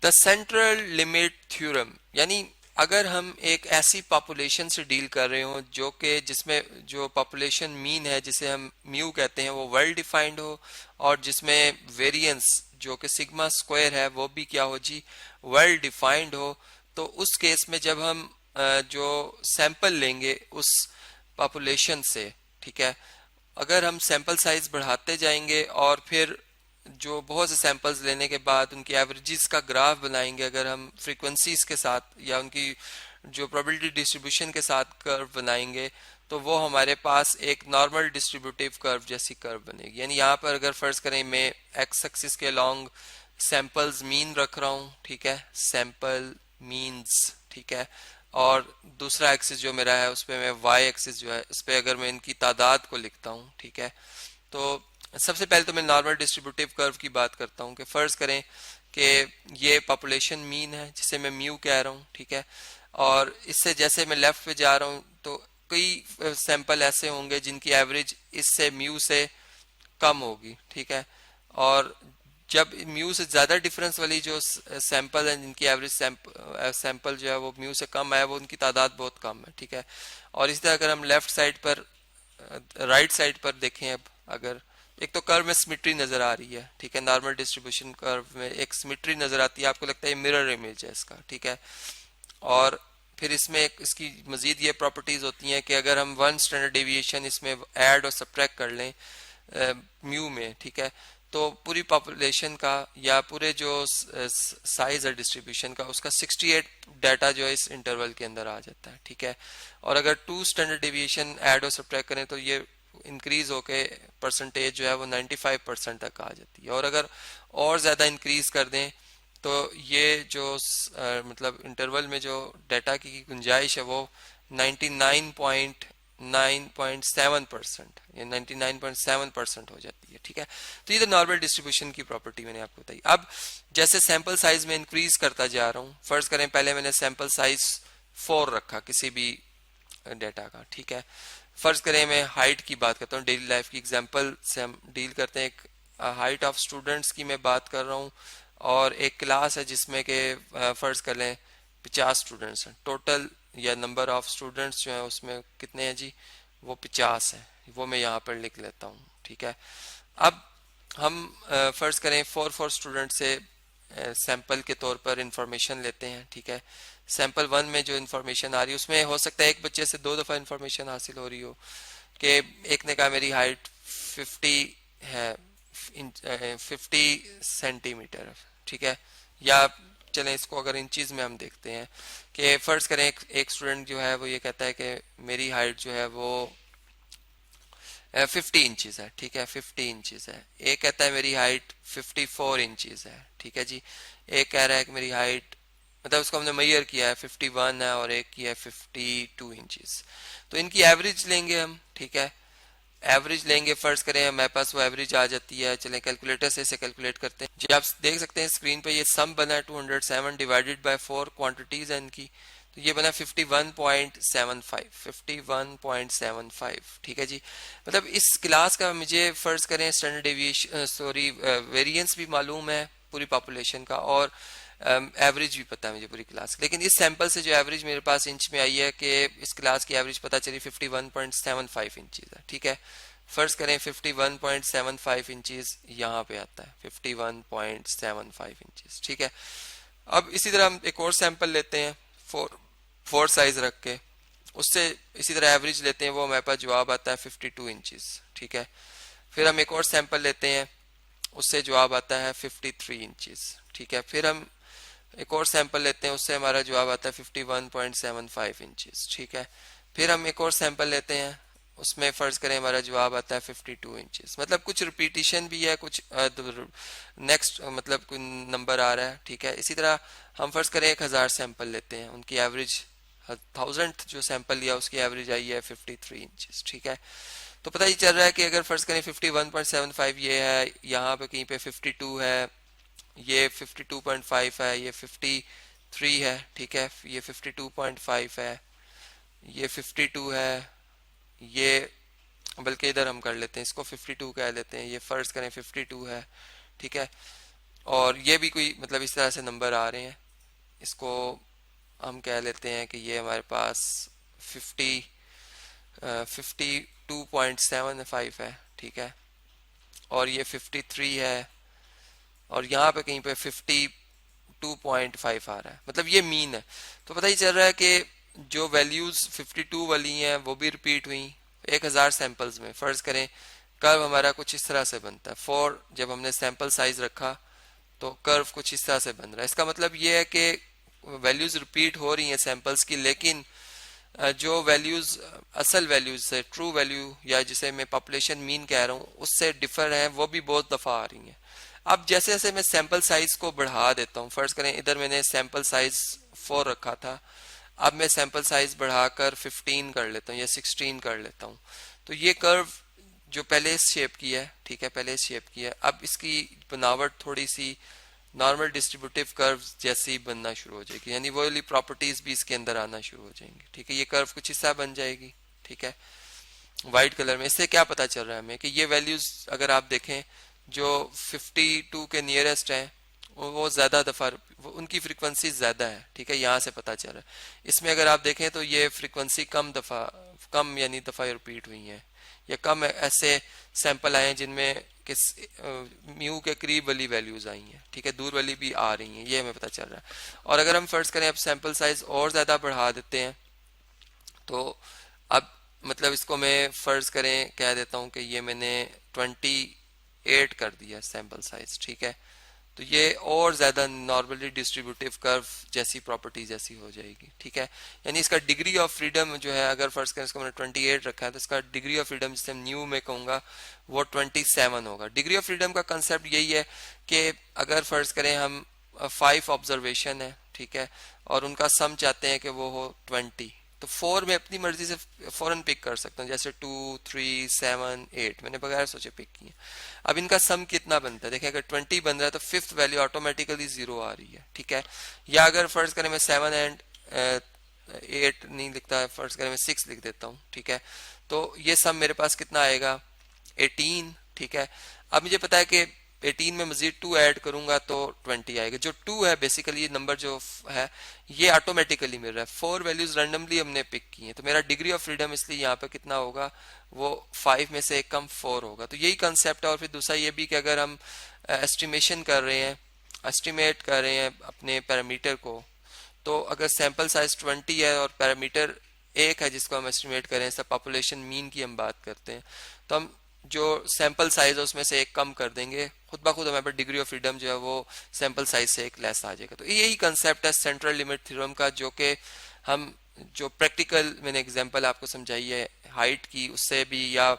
The central limit theorem, यानी अगर हम एक ऐसी पॉपुलेशन से डील कर रहे हो जो कि जिसमें जो पॉपुलेशन मीन है जिसे हम म्यू कहते हैं वो वेल डिफाइंड हो, और जिसमें वेरिएंस जो कि सिग्मा स्क्वायर है वो भी क्या हो जी, वेल डिफाइंड हो, तो उस केस में जब हम जो सैंपल लेंगे उस पॉपुलेशन से, ठीक है, अगर हम सैंपल साइज बढ़ाते जाएंगे और फिर जो बहुत से सैंपल्स लेने के बाद उनकी एवरेजेस का ग्राफ बनाएंगे, अगर हम फ्रीक्वेंसीज के साथ या उनकी जो प्रोबेबिलिटी डिस्ट्रीब्यूशन के साथ कर्व बनाएंगे, तो वो हमारे पास एक नॉर्मल डिस्ट्रीब्यूटिव कर्व जैसी कर्व बनेगी। यानी यहाँ पर अगर फर्ज करें मैं एक्स एक्सिस के लॉन्ग सैंपल्स मीन रख रहा हूँ, ठीक है, सैंपल मीन्स, ठीक है, और दूसरा एक्सिस जो मेरा है उस पर मैं वाई एक्सिस जो है उस पर अगर मैं इनकी तादाद को लिखता हूँ, ठीक है, तो सबसे पहले तो मैं नॉर्मल डिस्ट्रीब्यूटिव कर्व की बात करता हूँ कि फर्ज करें कि ये पॉपुलेशन मीन है जिसे मैं म्यू कह रहा हूँ, ठीक है, और इससे जैसे मैं लेफ्ट पे जा रहा हूँ तो कई सैंपल ऐसे होंगे जिनकी एवरेज इससे म्यू से कम होगी, ठीक है, और जब म्यू से ज्यादा डिफरेंस वाली जो सैंपल है जिनकी एवरेज सैंपल जो है वो म्यू से कम है वो उनकी तादाद बहुत कम है, ठीक है। और इसी तरह अगर हम लेफ्ट साइड पर राइट साइड पर देखें, अब अगर एक तो कर्व में सिमेट्री नजर आ रही है, ठीक है, नॉर्मल डिस्ट्रीब्यूशन कर्व में एक सिमेट्री नजर आती है, आपको लगता है मिरर इमेज है इसका, ठीक है, और फिर इसमें एक इसकी मजीद ये प्रॉपर्टीज होती हैं कि अगर हम वन स्टैंडर्ड डेविएशन इसमें ऐड और सब्ट्रैक्ट कर लें म्यू में, ठीक है, तो पूरी पॉपुलेशन का या पूरे जो साइज है डिस्ट्रीब्यूशन का उसका 68 डाटा जो है इस इंटरवल के अंदर आ जाता है, ठीक है, और अगर टू स्टैंडर्ड डेविएशन ऐड और सब्ट्रैक्ट करें तो ये इंक्रीज होके परसेंटेज जो है वो 95% तक आ जाती है, और अगर और ज़्यादा इंक्रीज कर दें तो ये जो मतलब इंटरवल में जो डाटा की गुंजाइश है वो 99.9.7% या 99.7% हो जाती है, ठीक है। तो ये तो नॉर्मल डिस्ट्रीब्यूशन की प्रॉपर्टी मैंने आपको बताई। अब जैसे सैंपल साइज में इंक्रीज करता जा रहा हूँ, फर्ज करें पहले मैंने सैंपल साइज 4 रखा किसी भी डाटा का, ठीक है, फर्ज करें मैं हाइट की बात करता हूँ, डेली लाइफ की एग्जांपल से हम डील करते हैं, एक हाइट ऑफ स्टूडेंट्स की मैं बात कर रहा हूँ, और एक क्लास है जिसमें के फर्ज कर लें 50 स्टूडेंट्स हैं टोटल, या नंबर ऑफ स्टूडेंट्स जो है उसमें कितने हैं जी, वो 50 हैं, वो मैं यहाँ पर लिख लेता हूँ, ठीक है। अब हम फर्ज करें 4 स्टूडेंट से सैंपल के तौर पर इंफॉर्मेशन लेते हैं, ठीक है, सैंपल 1 में जो इन्फॉर्मेशन आ रही है उसमें हो सकता है एक बच्चे से 2 दफ़ा इन्फॉर्मेशन हासिल हो रही हो कि एक ने कहा मेरी हाइट 50 है, 50 सेंटीमीटर, ठीक है, या चलें इसको अगर इंचीज में हम देखते हैं कि फर्ज करें एक स्टूडेंट जो है वो ये कहता है कि मेरी हाइट जो है वो 50 इंचज है, ठीक है, 50 इंचज है, एक कहता है मेरी हाइट 54 इंचज है, ठीक है जी, एक कह रहा है कि मेरी हाइट, मतलब उसको हमने मेजर किया है 51 है, और एक किया है 52 इंचज, तो इनकी एवरेज लेंगे हम, ठीक है, एवरेज लेंगे, फर्ज करें हमारे पास वो एवरेज आ जाती है, चलें कैलकुलेटर से इसे कैलकुलेट करते हैं जी। आप देख सकते हैं स्क्रीन पे ये सम बना है 207 डिवाइडेड बाय 4 क्वांटिटीज है इनकी, तो ये बना 51.75, 51.75, ठीक है जी। मतलब इस क्लास का मुझे फर्ज करें स्टैंडर्ड डेविएशन सॉरी वेरिएंस भी मालूम है पूरी पॉपुलेशन का, और एवरेज भी पता है मुझे पूरी क्लास, लेकिन इस सैंपल से जो एवरेज मेरे पास इंच में आई है कि इस क्लास की एवरेज पता चली 51.75 इंचज है, ठीक है, फर्ज करें 51.75 इंचज यहाँ पे आता है 51.75 इंचज, ठीक है। अब इसी तरह हम एक और सैंपल लेते हैं 4 साइज रख के, उससे इसी तरह एवरेज लेते हैं, वो हमारे पास जवाब आता है 52 इंचज, ठीक है। फिर हम एक और सैंपल लेते हैं, उससे जवाब आता है 53 इंचज, ठीक है। फिर हम एक और सैंपल लेते हैं, उससे हमारा जवाब आता है 51.75 इंचज, ठीक है। फिर हम एक और सैंपल लेते हैं, उसमें फर्ज करें हमारा जवाब आता है 52 इंचज, मतलब कुछ रिपीटिशन भी है, कुछ नेक्स्ट मतलब कोई नंबर आ रहा है, ठीक है। इसी तरह हम फर्ज करें 1000 सैंपल लेते हैं, उनकी एवरेज 1000 जो सैंपल लिया उसकी एवरेज आई है 53 इंचज, ठीक है। तो पता ही चल रहा है कि अगर फर्ज करें 51.75 ये है, यहाँ पे कहीं पे 52 है, ये 52.5 है, ये 53 है, ठीक है, ये 52.5 है, ये 52 है, ये बल्कि इधर हम कर लेते हैं इसको 52 कह लेते हैं, ये फर्ज करें 52 है, ठीक है। और ये भी कोई मतलब इस तरह से नंबर आ रहे हैं। इसको हम कह लेते हैं कि ये हमारे पास 52.75 है, ठीक है, और ये 53 है, और यहाँ पे कहीं पे 52.5 आ रहा है, मतलब ये मीन है। तो पता ही चल रहा है कि जो वैल्यूज 52 वाली हैं वो भी रिपीट हुई 1000 सैंपल्स में। फर्ज करें कर्व हमारा कुछ इस तरह से बनता है, फॉर जब हमने सैंपल साइज रखा तो कर्व कुछ इस तरह से बन रहा है। इसका मतलब ये है कि वैल्यूज रिपीट हो रही हैं सैंपल्स की, लेकिन जो वैल्यूज असल वैल्यूज से ट्रू वैल्यू या जिसे मैं पॉपुलेशन मीन कह रहा हूँ उससे डिफर है, वो भी बहुत दफा आ रही हैं। अब जैसे जैसे मैं सैंपल साइज को बढ़ा देता हूँ, फर्ज करें इधर मैंने सैंपल साइज 4 रखा था, अब मैं सैंपल साइज बढ़ाकर 15 कर लेता हूँ या 16 कर लेता हूँ, तो ये कर्व जो पहले इस शेप की है, ठीक है, पहले इस शेप की है, अब इसकी बनावट थोड़ी सी नॉर्मल डिस्ट्रीब्यूटिव कर्व जैसी बनना शुरू हो जाएगी, यानी वो वाली प्रॉपर्टीज भी इसके अंदर आना शुरू हो जाएंगी, ठीक है। ये कर्व कुछ हिस्सा बन जाएगी, ठीक है, वाइट कलर में। इससे क्या पता चल रहा है हमें कि ये वैल्यूज अगर आप देखें जो 52 के नियरेस्ट हैं वो ज्यादा दफा उनकी फ्रीक्वेंसी ज्यादा है, ठीक है, यहाँ से पता चल रहा है। इसमें अगर आप देखें तो ये फ्रीक्वेंसी कम यानी दफा रिपीट हुई है, या कम ऐसे सैंपल आए हैं जिनमें किस म्यू के करीब वाली वैल्यूज आई हैं, ठीक है, दूर वाली भी आ रही हैं, ये हमें पता चल रहा है। और अगर हम फर्ज करें अब सैंपल साइज और ज्यादा बढ़ा देते हैं, तो अब मतलब इसको मैं फर्ज करें कह देता हूं कि ये मैंने 28 कर दिया सैंपल साइज, ठीक है, तो ये और ज्यादा नॉर्मली डिस्ट्रीब्यूटिव कर्व जैसी प्रॉपर्टी जैसी हो जाएगी, ठीक है। यानी इसका डिग्री ऑफ फ्रीडम जो है, अगर फर्ज करें इसको मैंने 28 रखा है तो इसका डिग्री ऑफ फ्रीडम जिसे न्यू में कहूंगा वो 27 होगा। डिग्री ऑफ फ्रीडम का कंसेप्ट यही है कि अगर फर्ज करें हम 5 ऑब्जर्वेशन है, ठीक है, और उनका सम चाहते हैं कि वो हो 20, तो 4 में अपनी मर्जी से फौरन पिक कर सकता हूँ, जैसे 2, 3, 7, 8 मैंने बगैर सोचे पिक किए। अब इनका सम कितना बनता है, देखिए अगर 20 बन रहा है तो फिफ्थ वैल्यू ऑटोमेटिकली 0 आ रही है, ठीक है। या अगर फर्ज करें मैं 7 एंड 8 नहीं लिखता है, फर्ज करें मैं 6 लिख देता हूँ, ठीक है, तो ये सम मेरे पास कितना आएगा 18, ठीक है। अब मुझे पता है कि 18 में मजीद 2 ऐड करूंगा तो 20 आएगा। जो 2 है बेसिकली नंबर जो है ये ऑटोमेटिकली मिल रहा है, 4 वैल्यूज रैंडमली हमने पिक की हैं, तो मेरा डिग्री ऑफ फ्रीडम इसलिए यहाँ पे कितना होगा, वो 5 में से एक कम 4 होगा। तो यही कंसेप्ट है। और फिर दूसरा ये भी कि अगर हम एस्टिमेशन कर रहे हैं, एस्टिमेट कर रहे हैं अपने पैरामीटर को, तो अगर सैंपल साइज 20 है और पैरामीटर एक है जिसको हम एस्टिमेट करें, सब पॉपुलेशन मीन की हम बात करते हैं, तो हम जो सैंपल साइज है उसमें से एक कम कर देंगे, खुद ब खुद हमारे पास डिग्री ऑफ फ्रीडम जो है वो सैंपल साइज से एक लेस आ जाएगा। तो यही कंसेप्ट है सेंट्रल लिमिट थ्योरम का, जो कि हम जो प्रैक्टिकल मैंने एग्जांपल आपको समझाई है हाइट की, उससे भी, या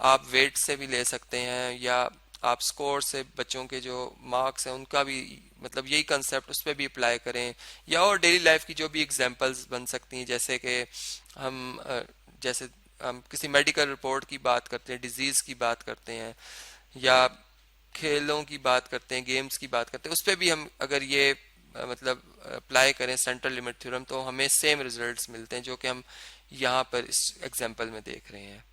आप वेट से भी ले सकते हैं, या आप स्कोर से बच्चों के जो मार्क्स हैं उनका भी, मतलब यही कंसेप्ट उस पर भी अप्लाई करें, या और डेली लाइफ की जो भी एग्जांपल्स बन सकती हैं, जैसे कि हम जैसे हम किसी मेडिकल रिपोर्ट की बात करते हैं, डिजीज की बात करते हैं, या खेलों की बात करते हैं, गेम्स की बात करते हैं, उस पर भी हम अगर ये मतलब अप्लाई करें सेंट्रल लिमिट थ्योरम, तो हमें सेम रिजल्ट्स मिलते हैं जो कि हम यहाँ पर इस एग्जांपल में देख रहे हैं।